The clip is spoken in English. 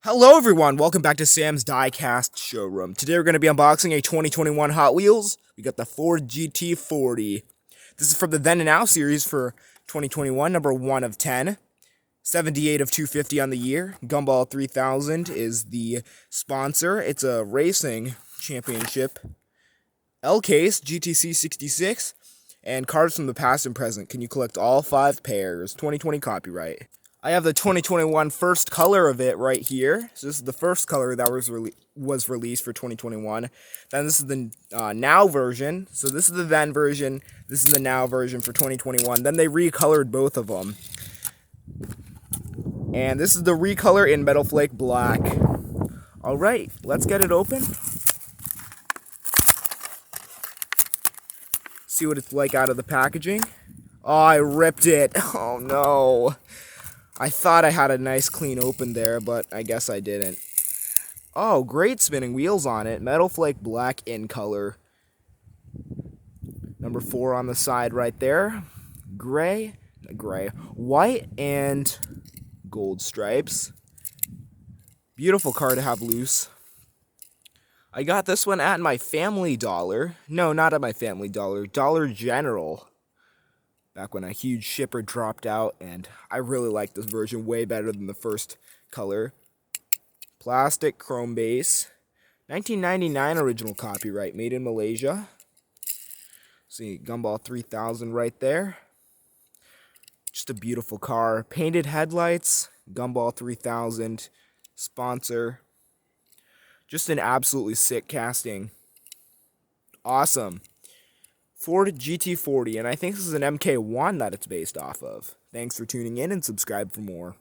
Hello everyone, welcome back to Sam's Diecast showroom. Today we're going to be unboxing a 2021 Hot Wheels. We got the Ford GT40. This is from the Then and Now series for 2021, number 1 of 10. 78 of 250 on the year. Gumball 3000 is the sponsor. It's a racing championship. L-Case, GTC 66, and cards from the past and present. Can you collect all 5 pairs? 2020 copyright. I have the 2021 first color of it right here. So this is the first color that was released for 2021. Then this is the now version. So this is the then version. This is the now version for 2021. Then they recolored both of them. And this is the recolor in Metal Flake Black. All right, let's get it open. See what it's like out of the packaging. Oh, I ripped it. Oh no. I thought I had a nice clean open there, but I guess I didn't. Oh, great spinning wheels on it. Metal Flake Black in color. Number 4 on the side right there. White and gold stripes. Beautiful car to have loose. I got this one at my Family Dollar. No, not at my Family Dollar. Dollar General. Back when a huge shipper dropped out, and I really like this version way better than the first color. Plastic chrome base. 1999 original copyright, made in Malaysia. See, Gumball 3000 right there. Just a beautiful car. Painted headlights. Gumball 3000 sponsor. Just an absolutely sick casting. Awesome. Ford GT40, and I think this is an Mk.I that it's based off of. Thanks for tuning in and subscribe for more.